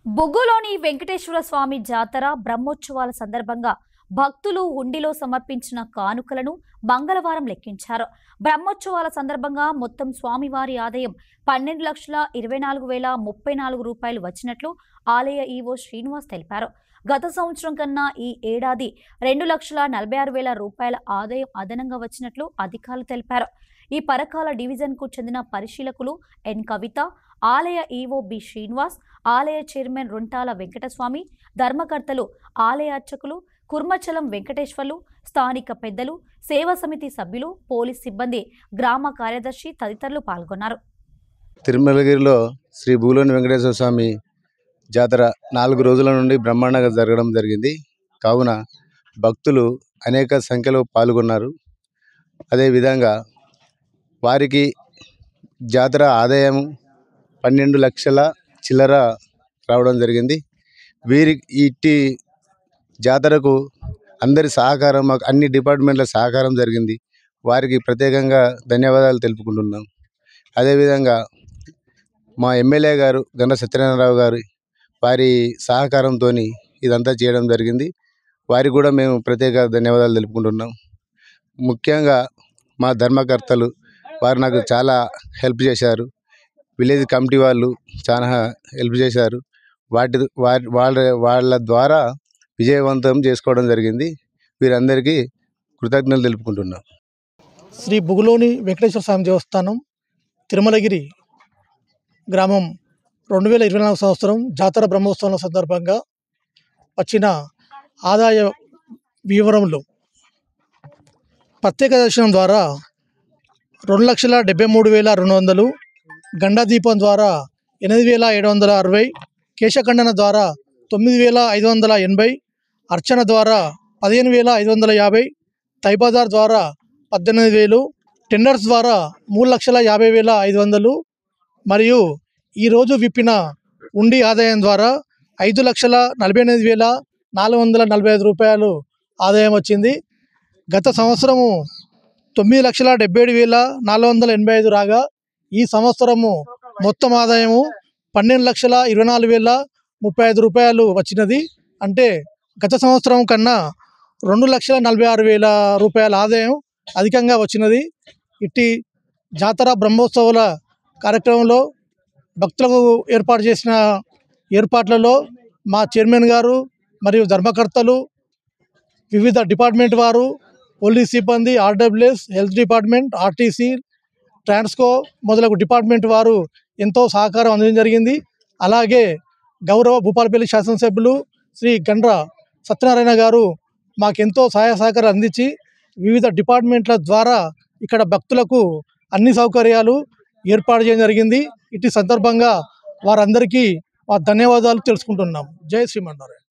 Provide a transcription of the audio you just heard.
బొగ్గులోని వెంకటేశ్వర స్వామి జాతర బ్రహ్మోత్సవాల సందర్భంగా భక్తులు హుండీలో సమర్పించిన కానుకలను మంగళవారం లెక్కించారు. బ్రహ్మోత్సవాల సందర్భంగా మొత్తం స్వామివారి ఆదాయం 12,24,034 రూపాయలు వచ్చినట్లు ఆలయ ఈవో శ్రీనివాస్ తెలిపారు. గత సంవత్సరం కన్నా ఈ ఏడాది 2,46,000 రూపాయల ఆదాయం అదనంగా వచ్చినట్లు అధికారులు తెలిపారు. ఈ పరకాల డివిజన్కు చెందిన పరిశీలకులు ఎన్ కవిత, ఆలయ ఈవో బి శ్రీనివాస్, ఆలయ చైర్మన్ రుంటాల వెంకటస్వామి, ధర్మకర్తలు, ఆలయ అర్చకులు కుర్మచలం వెంకటేశ్వర్లు, స్థానిక పెద్దలు, సేవా సమితి సభ్యులు, పోలీస్ సిబ్బంది, గ్రామ కార్యదర్శి తదితరులు పాల్గొన్నారు. తిరుమలగిరిలో శ్రీ బొగ్గులోని వెంకటేశ్వర స్వామి జాతర 4 రోజుల నుండి బ్రహ్మాండంగా జరగడం జరిగింది. కావున భక్తులు అనేక సంఖ్యలో పాల్గొన్నారు. అదేవిధంగా వారికి జాతర ఆదాయం 12 లక్షల చిల్లర రావడం జరిగింది. ఇట్టి జాతరకు అందరి సహకారం, మాకు అన్ని డిపార్ట్మెంట్ల సహకారం జరిగింది. వారికి ప్రత్యేకంగా ధన్యవాదాలు తెలుపుకుంటున్నాం. అదేవిధంగా మా ఎమ్మెల్యే గారు గండ్ర సత్యనారాయణరావు గారు వారి సహకారంతో ఇదంతా చేయడం జరిగింది. వారికి కూడా మేము ప్రత్యేక ధన్యవాదాలు తెలుపుకుంటున్నాం. ముఖ్యంగా మా ధర్మకర్తలు వారు నాకు చాలా హెల్ప్ చేశారు. విలేజ్ కమిటీ వాళ్ళు చాలా హెల్ప్ చేశారు. వాళ్ళ ద్వారా విజయవంతం చేసుకోవడం జరిగింది. వీరందరికీ కృతజ్ఞతలు తెలుపుకుంటున్నాం. శ్రీ బొగ్గులోని వెంకటేశ్వర స్వామి దేవస్థానం తిరుమలగిరి గ్రామం 2024 సంవత్సరం జాతర బ్రహ్మోత్సవాల సందర్భంగా వచ్చిన ఆదాయ వివరంలో ప్రత్యేక దర్శనం ద్వారా 2,73,200, గండా దీపం ద్వారా 8,760, కేశఖండన ద్వారా 9,580, అర్చన ద్వారా 15,550, తైబజార్ ద్వారా 18,000, టెండర్స్ ద్వారా 3,50,500 మరియు ఈరోజు విప్పిన ఉండి ఆదాయం ద్వారా 5,48,445 రూపాయలు ఆదాయం వచ్చింది. గత సంవత్సరము 9,77,485 రాగా ఈ సంవత్సరము మొత్తం ఆదాయము 12,24,035 రూపాయలు వచ్చినది. అంటే గత సంవత్సరం కన్నా 2,46,000 రూపాయల ఆదాయం అధికంగా వచ్చినది. ఇట్టి జాతర బ్రహ్మోత్సవాల కార్యక్రమంలో భక్తులకు ఏర్పాటు చేసిన ఏర్పాట్లలో మా చైర్మన్ గారు మరియు ధర్మకర్తలు, వివిధ డిపార్ట్మెంట్ వారు, పోలీస్ సిబ్బంది, RWS, health department, RTC, Transco మొదలగు డిపార్ట్మెంట్ వారు ఎంతో సహకారం అందించడం జరిగింది. అలాగే గౌరవ భూపాలపల్లి శాసనసభ్యులు శ్రీ గండ్ర సత్యనారాయణ గారు మాకెంతో సహాయ సహకారం అందించి వివిధ డిపార్ట్మెంట్ల ద్వారా ఇక్కడ భక్తులకు అన్ని సౌకర్యాలు ఏర్పాటు చేయడం జరిగింది. ఇటు సందర్భంగా వారందరికీ మా ధన్యవాదాలు తెలుసుకుంటున్నాం. జై శ్రీమన్నారాయణ.